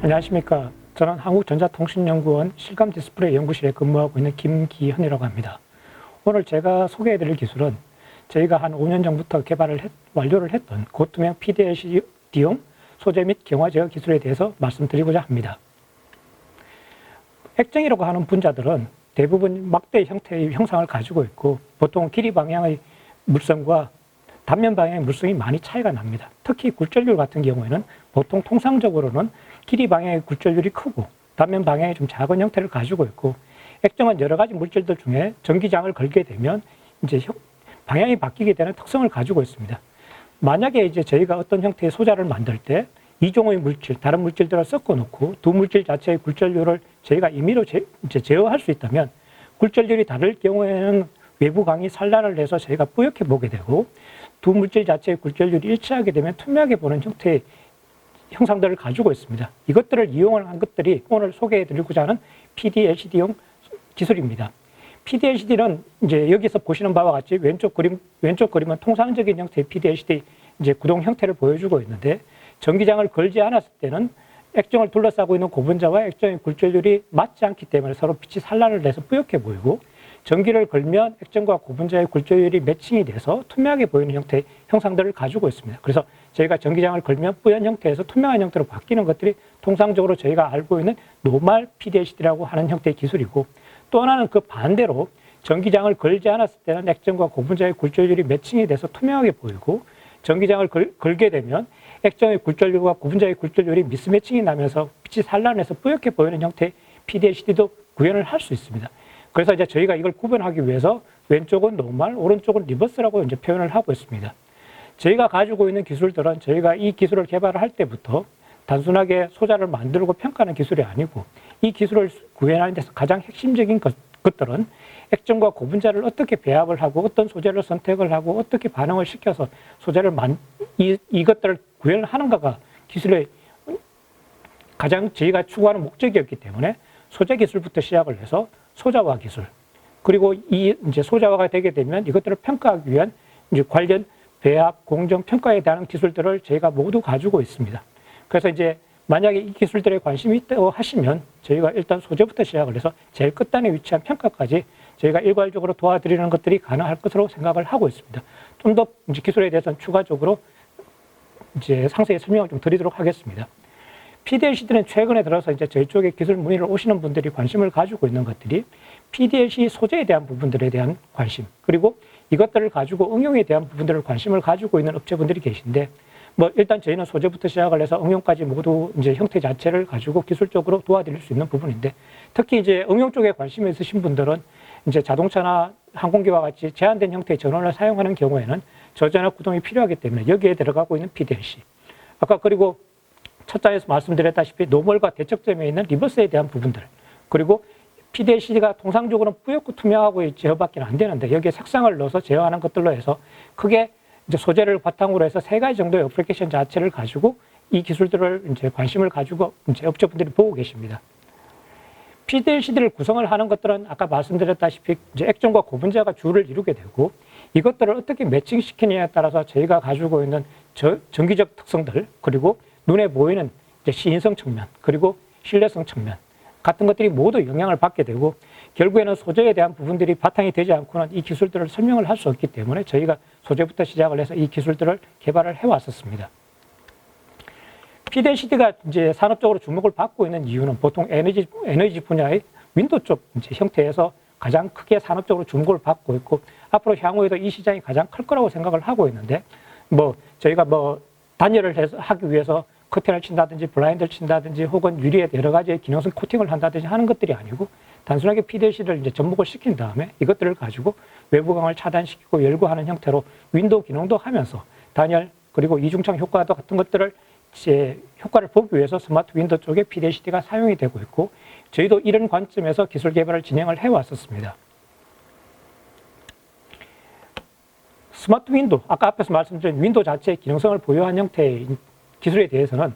안녕하십니까. 저는 한국전자통신연구원 실감 디스플레이 연구실에 근무하고 있는 김기현이라고 합니다. 오늘 제가 소개해드릴 기술은 저희가 한 5년 전부터 완료를 했던 고투명 PDLCD용 소재 및 경화 제어 기술에 대해서 말씀드리고자 합니다. 액정이라고 하는 분자들은 대부분 막대 형태의 형상을 가지고 있고 보통 길이 방향의 물성과 단면 방향의 물성이 많이 차이가 납니다. 특히 굴절률 같은 경우에는 보통 통상적으로는 길이 방향의 굴절률이 크고 단면 방향이 좀 작은 형태를 가지고 있고 액정은 여러 가지 물질들 중에 전기장을 걸게 되면 이제 방향이 바뀌게 되는 특성을 가지고 있습니다. 만약에 이제 저희가 어떤 형태의 소자를 만들 때 이종의 물질, 다른 물질들을 섞어 놓고 두 물질 자체의 굴절률을 저희가 임의로 제어할 수 있다면 굴절률이 다를 경우에는 외부 강이 산란을 해서 저희가 뿌옇게 보게 되고 두 물질 자체의 굴절률이 일치하게 되면 투명하게 보는 형태의 형상들을 가지고 있습니다. 이것들을 이용한 것들이 오늘 소개해 드리고자 하는 PDLCD용 기술입니다. PDLCD는 이제 여기서 보시는 바와 같이 왼쪽 그림은 통상적인 형태의 PDLCD 이제 구동 형태를 보여주고 있는데 전기장을 걸지 않았을 때는 액정을 둘러싸고 있는 고분자와 액정의 굴절률이 맞지 않기 때문에 서로 빛이 산란을 해서 뿌옇게 보이고 전기를 걸면 액정과 고분자의 굴절률이 매칭이 돼서 투명하게 보이는 형태의 형상들을 가지고 있습니다. 그래서 저희가 전기장을 걸면 뿌연 형태에서 투명한 형태로 바뀌는 것들이 통상적으로 저희가 알고 있는 노멀 PDLCD라고 하는 형태의 기술이고 또 하나는 그 반대로 전기장을 걸지 않았을 때는 액정과 고분자의 굴절률이 매칭이 돼서 투명하게 보이고 전기장을 걸게 되면 액정의 굴절률과 고분자의 굴절률이 미스매칭이 나면서 빛이 산란해서 뿌옇게 보이는 형태의 PDLCD도 구현을 할 수 있습니다. 그래서 이제 저희가 이걸 구분하기 위해서 왼쪽은 노멀, 오른쪽은 리버스라고 이제 표현을 하고 있습니다. 저희가 가지고 있는 기술들은 저희가 이 기술을 개발을 할 때부터 단순하게 소자를 만들고 평가하는 기술이 아니고 이 기술을 구현하는 데서 가장 핵심적인 것들은 액정과 고분자를 어떻게 배합을 하고 어떤 소재를 선택을 하고 어떻게 반응을 시켜서 소재를 이것들을 구현을 하는가가 기술의 가장 저희가 추구하는 목적이었기 때문에 소재 기술부터 시작을 해서 소자화 기술 그리고 이 이제 소자화가 되게 되면 이것들을 평가하기 위한 이제 관련 배합, 공정, 평가에 대한 기술들을 저희가 모두 가지고 있습니다. 그래서 이제 만약에 이 기술들에 관심이 있다고 하시면 저희가 일단 소재부터 시작을 해서 제일 끝단에 위치한 평가까지 저희가 일괄적으로 도와드리는 것들이 가능할 것으로 생각을 하고 있습니다. 좀 더 이제 기술에 대해서는 추가적으로 이제 상세히 설명을 좀 드리도록 하겠습니다. PDLC들은 최근에 들어서 이제 저희 쪽에 기술 문의를 오시는 분들이 관심을 가지고 있는 것들이 PDLC 소재에 대한 부분들에 대한 관심, 그리고 이것들을 가지고 응용에 대한 부분들을 관심을 가지고 있는 업체분들이 계신데, 뭐 일단 저희는 소재부터 시작을 해서 응용까지 모두 이제 형태 자체를 가지고 기술적으로 도와드릴 수 있는 부분인데, 특히 이제 응용 쪽에 관심이 있으신 분들은 이제 자동차나 항공기와 같이 제한된 형태의 전원을 사용하는 경우에는 저전압 구동이 필요하기 때문에 여기에 들어가고 있는 PDLC. 아까 그리고 첫 장에서 말씀드렸다시피 노멀과 대척점에 있는 리버스에 대한 부분들, 그리고 PDLCD가 통상적으로는 뿌옇고 투명하고 제어밖에 안 되는데 여기에 색상을 넣어서 제어하는 것들로 해서 크게 이제 소재를 바탕으로 해서 3가지 정도의 어플리케이션 자체를 가지고 이 기술들을 이제 관심을 가지고 이제 업체분들이 보고 계십니다. PDLCD를 구성을 하는 것들은 아까 말씀드렸다시피 이제 액정과 고분자가 주를 이루게 되고 이것들을 어떻게 매칭시키느냐에 따라서 저희가 가지고 있는 전기적 특성들, 그리고 눈에 보이는 이제 시인성 측면, 그리고 신뢰성 측면 같은 것들이 모두 영향을 받게 되고 결국에는 소재에 대한 부분들이 바탕이 되지 않고는 이 기술들을 설명을 할 수 없기 때문에 저희가 소재부터 시작을 해서 이 기술들을 개발을 해왔었습니다. PDLCD가 이제 산업적으로 주목을 받고 있는 이유는 보통 에너지 분야의 윈도 쪽 이제 형태에서 가장 크게 산업적으로 주목을 받고 있고 앞으로 향후에도 이 시장이 가장 클 거라고 생각을 하고 있는데 뭐 저희가 뭐 단열을 하기 위해서 커튼을 친다든지 블라인드를 친다든지 혹은 유리에 여러 가지의 기능성 코팅을 한다든지 하는 것들이 아니고 단순하게 PDLC를 이제 접목을 시킨 다음에 이것들을 가지고 외부광을 차단시키고 열고하는 형태로 윈도우 기능도 하면서 단열 그리고 이중창 효과도 같은 것들을 이제 효과를 보기 위해서 스마트 윈도우 쪽에 PDLCD가 사용이 되고 있고 저희도 이런 관점에서 기술 개발을 진행을 해왔었습니다. 스마트 윈도우, 아까 앞에서 말씀드린 윈도우 자체의 기능성을 보유한 형태의 기술에 대해서는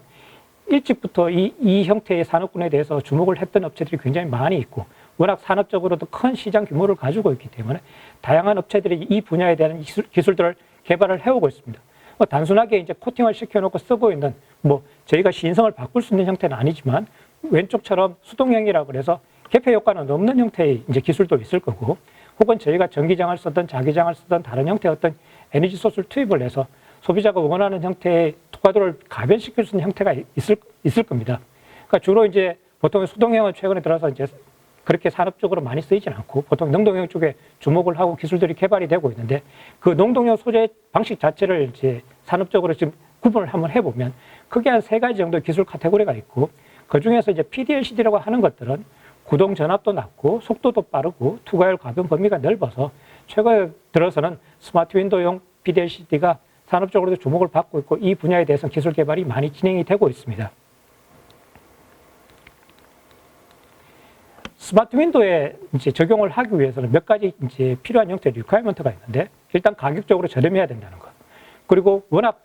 일찍부터 이 형태의 산업군에 대해서 주목을 했던 업체들이 굉장히 많이 있고 워낙 산업적으로도 큰 시장 규모를 가지고 있기 때문에 다양한 업체들이 이 분야에 대한 기술들을 개발을 해오고 있습니다. 단순하게 이제 코팅을 시켜놓고 쓰고 있는 뭐 저희가 시인성을 바꿀 수 있는 형태는 아니지만 왼쪽처럼 수동형이라고 그래서 개폐 효과는 없는 형태의 이제 기술도 있을 거고, 혹은 저희가 전기장을 쓰든 자기장을 쓰든 다른 형태의 어떤 에너지 소스를 투입을 해서 소비자가 원하는 형태의 투과도를 가변시킬 수 있는 형태가 있을 겁니다. 그러니까 주로 이제 보통 수동형은 최근에 들어서 이제 그렇게 산업적으로 많이 쓰이진 않고 보통 능동형 쪽에 주목을 하고 기술들이 개발이 되고 있는데, 그 능동형 소재 방식 자체를 이제 산업적으로 지금 구분을 한번 해보면 크게 한 3가지 정도의 기술 카테고리가 있고, 그 중에서 이제 PDLCD라고 하는 것들은 구동 전압도 낮고 속도도 빠르고 투과율 가변 범위가 넓어서 최근에 들어서는 스마트 윈도우용 PDLCD가 산업적으로도 주목을 받고 있고, 이 분야에 대해서 기술 개발이 많이 진행이 되고 있습니다. 스마트 윈도우에 이제 적용을 하기 위해서는 몇 가지 이제 필요한 형태의 리퀘어먼트가 있는데, 일단 가격적으로 저렴해야 된다는 것. 그리고 워낙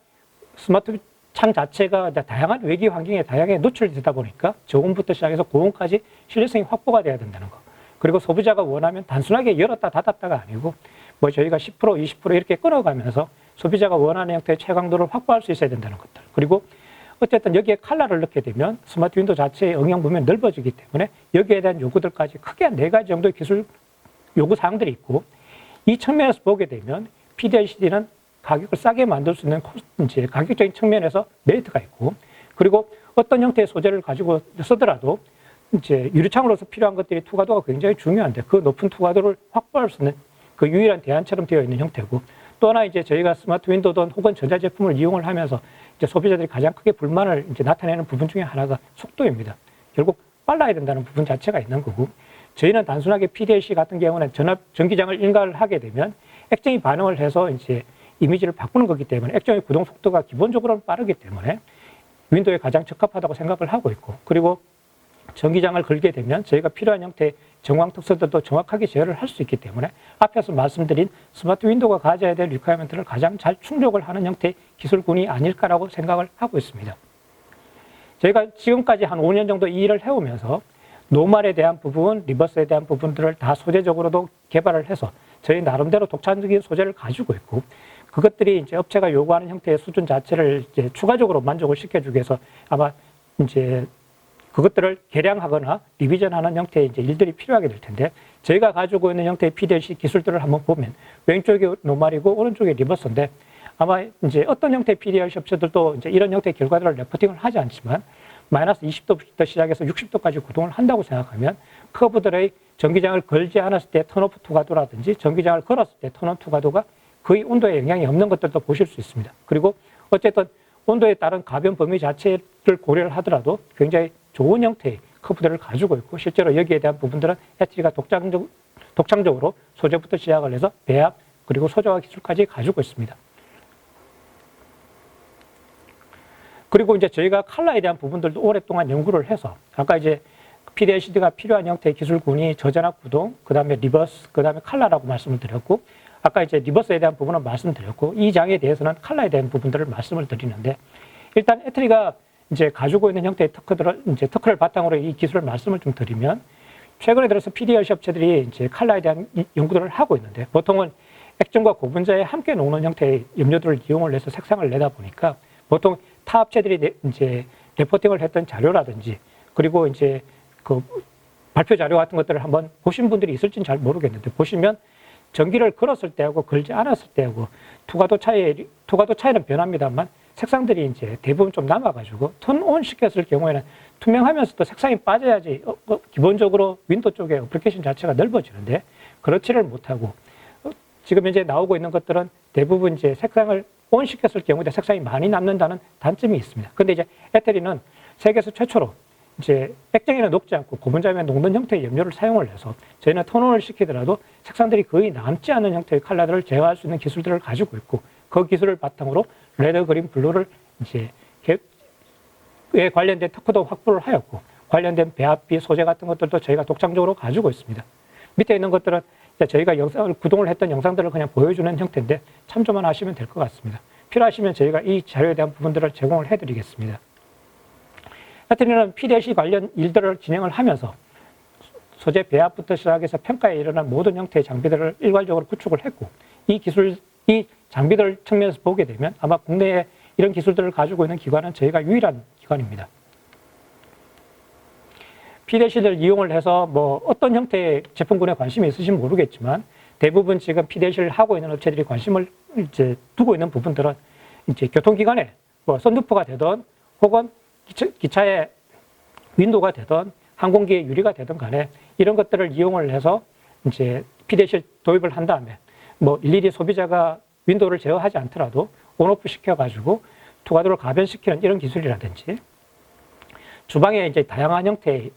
스마트 창 자체가 다양한 외기 환경에 다양하게 노출되다 보니까 저온부터 시작해서 고온까지 신뢰성이 확보가 돼야 된다는 것. 그리고 소비자가 원하면 단순하게 열었다 닫았다가 아니고 뭐 저희가 10%, 20% 이렇게 끊어가면서 소비자가 원하는 형태의 채광도를 확보할 수 있어야 된다는 것들. 그리고 어쨌든 여기에 컬러를 넣게 되면 스마트 윈도우 자체의 응용 범위가 넓어지기 때문에 여기에 대한 요구들까지 크게 한 4가지 정도의 기술 요구 사항들이 있고, 이 측면에서 보게 되면 PDLCD는 가격을 싸게 만들 수 있는 이제 가격적인 측면에서 메리트가 있고, 그리고 어떤 형태의 소재를 가지고 쓰더라도 이제 유리창으로서 필요한 것들이 투과도가 굉장히 중요한데 그 높은 투과도를 확보할 수 있는 그 유일한 대안처럼 되어 있는 형태고, 또 하나 이제 저희가 스마트 윈도우든 혹은 전자제품을 이용을 하면서 이제 소비자들이 가장 크게 불만을 이제 나타내는 부분 중에 하나가 속도입니다. 결국 빨라야 된다는 부분 자체가 있는 거고, 저희는 단순하게 PDLC 같은 경우는 전기장을 인가를 하게 되면 액정이 반응을 해서 이제 이미지를 바꾸는 거기 때문에 액정의 구동 속도가 기본적으로는 빠르기 때문에 윈도우에 가장 적합하다고 생각을 하고 있고, 그리고 전기장을 걸게 되면 저희가 필요한 형태의 정황 특성들도 정확하게 제어를 할 수 있기 때문에 앞에서 말씀드린 스마트 윈도우가 가져야 될 리퀘어먼트를 가장 잘 충족을 하는 형태의 기술군이 아닐까라고 생각을 하고 있습니다. 저희가 지금까지 한 5년 정도 이 일을 해오면서 노멀에 대한 부분, 리버스에 대한 부분들을 다 소재적으로도 개발을 해서 저희 나름대로 독창적인 소재를 가지고 있고, 그것들이 이제 업체가 요구하는 형태의 수준 자체를 이제 추가적으로 만족을 시켜주기 위해서 아마 이제 그것들을 개량하거나 리비전하는 형태의 이제 일들이 필요하게 될 텐데, 저희가 가지고 있는 형태의 PDLC 기술들을 한번 보면 왼쪽이 노멀이고 오른쪽이 리버스인데, 아마 이제 어떤 형태의 PDLC 업체들도 이제 이런 형태의 결과들을 레포팅을 하지 않지만 마이너스 20도부터 시작해서 60도까지 구동을 한다고 생각하면 커브들의 전기장을 걸지 않았을 때 턴오프 투과도라든지 전기장을 걸었을 때 턴온 투과도가 거의 온도에 영향이 없는 것들도 보실 수 있습니다. 그리고 어쨌든 온도에 따른 가변 범위 자체를 고려를 하더라도 굉장히 좋은 형태의 커브들을 가지고 있고, 실제로 여기에 대한 부분들은 HT가 독창적으로 소재부터 시작을 해서 배합 그리고 소재화 기술까지 가지고 있습니다. 그리고 이제 저희가 컬러에 대한 부분들도 오랫동안 연구를 해서 아까 이제 PDLCD가 필요한 형태의 기술군이 저전압 구동, 그 다음에 리버스, 그 다음에 컬러라고 말씀을 드렸고, 아까 이제 리버스에 대한 부분은 말씀드렸고, 이 장에 대해서는 컬러에 대한 부분들을 말씀을 드리는데, 일단 애트리가 이제 가지고 있는 형태의 특허를 바탕으로 이 기술을 말씀을 좀 드리면, 최근에 들어서 PDLC 업체들이 이제 컬러에 대한 연구들을 하고 있는데, 보통은 액정과 고분자에 함께 놓는 형태의 염료들을 이용을 해서 색상을 내다 보니까 보통 타 업체들이 이제 레포팅을 했던 자료라든지, 그리고 이제 그 발표 자료 같은 것들을 한번 보신 분들이 있을지는 잘 모르겠는데, 보시면 전기를 걸었을 때하고 걸지 않았을 때하고 투과도 차이는 변합니다만 색상들이 이제 대부분 좀 남아가지고 턴온 시켰을 경우에는 투명하면서도 색상이 빠져야지 기본적으로 윈도우 쪽에 어플리케이션 자체가 넓어지는데, 그렇지를 못하고 지금 이제 나오고 있는 것들은 대부분 이제 색상을 온 시켰을 경우에 색상이 많이 남는다는 단점이 있습니다. 근데 이제 애트리는 세계에서 최초로 이제 액정에는 녹지 않고 고분자에 녹는 형태의 염료를 사용을 해서 저희는 톤온을 시키더라도 색상들이 거의 남지 않는 형태의 컬러들을 제어할 수 있는 기술들을 가지고 있고, 그 기술을 바탕으로 레드, 그린, 블루를 이제 에 관련된 특허도 확보를 하였고, 관련된 배합비, 소재 같은 것들도 저희가 독창적으로 가지고 있습니다. 밑에 있는 것들은 저희가 영상을 구동을 했던 영상들을 그냥 보여주는 형태인데 참조만 하시면 될 것 같습니다. 필요하시면 저희가 이 자료에 대한 부분들을 제공을 해드리겠습니다. 하여튼 PDLC 관련 일들을 진행을 하면서 소재 배합부터 시작해서 평가에 일어난 모든 형태의 장비들을 일괄적으로 구축을 했고, 이 장비들 측면에서 보게 되면 아마 국내에 이런 기술들을 가지고 있는 기관은 저희가 유일한 기관입니다. PDLC를 이용을 해서 뭐 어떤 형태의 제품군에 관심이 있으신지 모르겠지만 대부분 지금 PDLC를 하고 있는 업체들이 관심을 이제 두고 있는 부분들은 이제 교통기관에 뭐 선루프가 되든 혹은 기차의 윈도우가 되든 항공기의 유리가 되든 간에 이런 것들을 이용을 해서 이제 PDLC를 도입을 한 다음에 뭐 일일이 소비자가 윈도우를 제어하지 않더라도 온오프 시켜가지고 투과도를 가변시키는 이런 기술이라든지 주방에 이제 다양한 형태의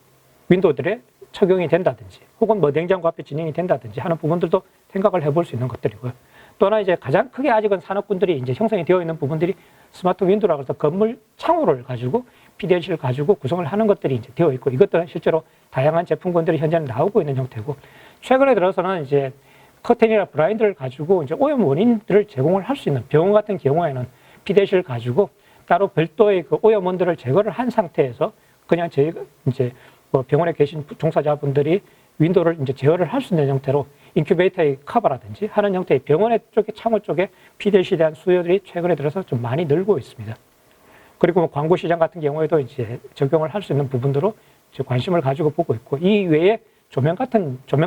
윈도우들에 적용이 된다든지 혹은 뭐 냉장고 앞에 진행이 된다든지 하는 부분들도 생각을 해볼 수 있는 것들이고요. 또는 이제 가장 크게 아직은 산업군들이 이제 형성이 되어 있는 부분들이 스마트 윈도우라고 해서 건물 창호를 가지고 PDLC를 가지고 구성을 하는 것들이 이제 되어 있고 이것들은 실제로 다양한 제품군들이 현재는 나오고 있는 형태고 최근에 들어서는 이제 커튼이나 블라인드를 가지고 이제 오염 원인들을 제공을 할 수 있는 병원 같은 경우에는 PDLC를 가지고 따로 별도의 그 오염원들을 제거를 한 상태에서 그냥 저희가 이제 뭐 병원에 계신 종사자분들이 윈도우를 이제 제어를 할 수 있는 형태로 인큐베이터의 커버라든지 하는 형태의 병원의 쪽에 창호 쪽에 PDLC에 대한 수요들이 최근에 들어서 좀 많이 늘고 있습니다. 그리고 뭐 광고 시장 같은 경우에도 이제 적용을 할 수 있는 부분들로 이제 관심을 가지고 보고 있고 이 외에 조명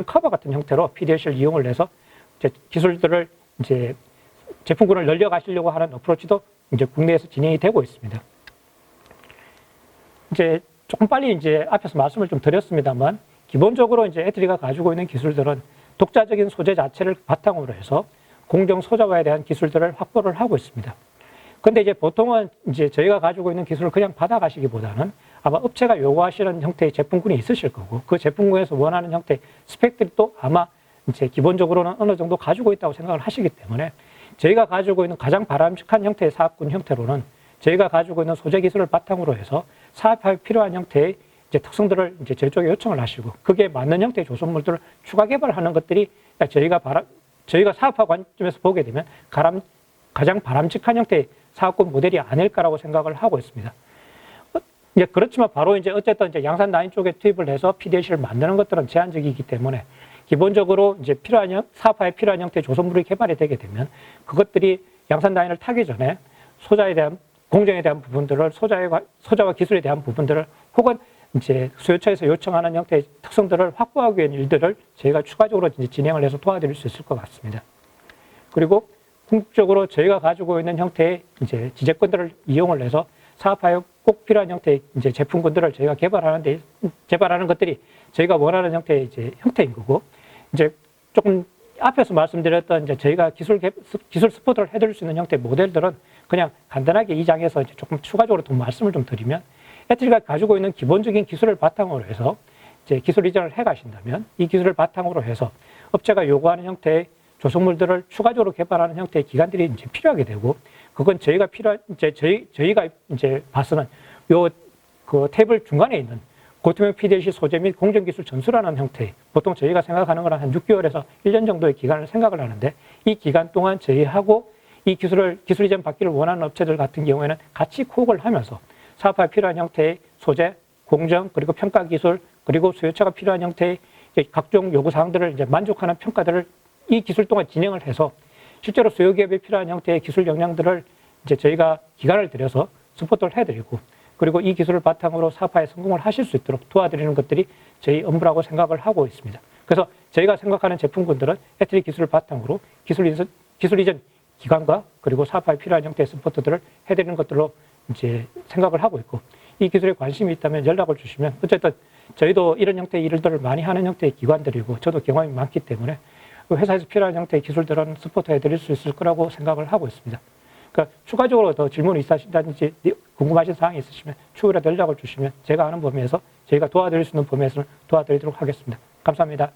커버 같은 형태로 PDLC를 이용을 해서 이제 기술들을 이제 제품군을 늘려가시려고 하는 어프로치도 이제 국내에서 진행이 되고 있습니다. 이제 조금 빨리 이제 앞에서 말씀을 좀 드렸습니다만 기본적으로 이제 애트리가 가지고 있는 기술들은 독자적인 소재 자체를 바탕으로 해서 공정 소자화에 대한 기술들을 확보를 하고 있습니다. 근데 이제 보통은 이제 저희가 가지고 있는 기술을 그냥 받아가시기보다는 아마 업체가 요구하시는 형태의 제품군이 있으실 거고 그 제품군에서 원하는 형태의 스펙들이 또 아마 이제 기본적으로는 어느 정도 가지고 있다고 생각을 하시기 때문에 저희가 가지고 있는 가장 바람직한 형태의 사업군 형태로는 저희가 가지고 있는 소재 기술을 바탕으로 해서 사업에 필요한 형태의 이제 특성들을 이제 저희 쪽에 요청을 하시고 그게 맞는 형태의 조성물들을 추가 개발하는 것들이 저희가 사업화 관점에서 보게 되면 가장 바람직한 형태의 사업군 모델이 아닐까라고 생각을 하고 있습니다. 이제 그렇지만 바로 이제 어쨌든 이제 양산 라인 쪽에 투입을 해서 PDLC를 만드는 것들은 제한적이기 때문에 기본적으로 이제 사업화에 필요한 형태의 조성물이 개발이 되게 되면 그것들이 양산 라인을 타기 전에 소자에 대한 공정에 대한 부분들을 소자와 기술에 대한 부분들을 혹은 이제 수요처에서 요청하는 형태의 특성들을 확보하기 위한 일들을 저희가 추가적으로 이제 진행을 해서 도와드릴 수 있을 것 같습니다. 그리고 궁극적으로 저희가 가지고 있는 형태의 이제 지재권들을 이용을 해서 사업화에 꼭 필요한 형태의 이제 제품군들을 저희가 개발하는 것들이 저희가 원하는 형태의 이제 형태인 거고 이제 조금 앞에서 말씀드렸던 이제 저희가 기술 스포트를 해드릴 수 있는 형태의 모델들은 그냥 간단하게 이 장에서 이제 조금 추가적으로 좀 말씀을 좀 드리면 애트리가 가지고 있는 기본적인 기술을 바탕으로 해서 이제 기술 이전을 해 가신다면 이 기술을 바탕으로 해서 업체가 요구하는 형태의 조성물들을 추가적으로 개발하는 형태의 기관들이 이제 필요하게 되고 그건 저희가 저희가 이제 봐서는 그 테이블 중간에 있는 고투명 PDLC 소재 및 공정기술 전수라는 형태의 보통 저희가 생각하는 건 한 6개월에서 1년 정도의 기간을 생각을 하는데 이 기간 동안 저희하고 이 기술 이전 받기를 원하는 업체들 같은 경우에는 같이 코업을 하면서 사업화에 필요한 형태의 소재, 공정, 그리고 평가 기술, 그리고 수요처가 필요한 형태의 각종 요구사항들을 이제 만족하는 평가들을 이 기술 동안 진행을 해서 실제로 수요기업에 필요한 형태의 기술 역량들을 이제 저희가 기간을 들여서 서포트를 해드리고 그리고 이 기술을 바탕으로 사업화에 성공을 하실 수 있도록 도와드리는 것들이 저희 업무라고 생각을 하고 있습니다. 그래서 저희가 생각하는 제품군들은 애트리 기술을 바탕으로 기술 이전 기관과 그리고 사업화에 필요한 형태의 서포트들을 해드리는 것들로 이제 생각을 하고 있고 이 기술에 관심이 있다면 연락을 주시면 어쨌든 저희도 이런 형태의 일들을 많이 하는 형태의 기관들이고 저도 경험이 많기 때문에 회사에서 필요한 형태의 기술들은 서포트 해드릴 수 있을 거라고 생각을 하고 있습니다. 그러니까 추가적으로 더 질문이 있으시다든지 궁금하신 사항이 있으시면 추후에 연락을 주시면 제가 아는 범위에서 저희가 도와드릴 수 있는 범위에서는 도와드리도록 하겠습니다. 감사합니다.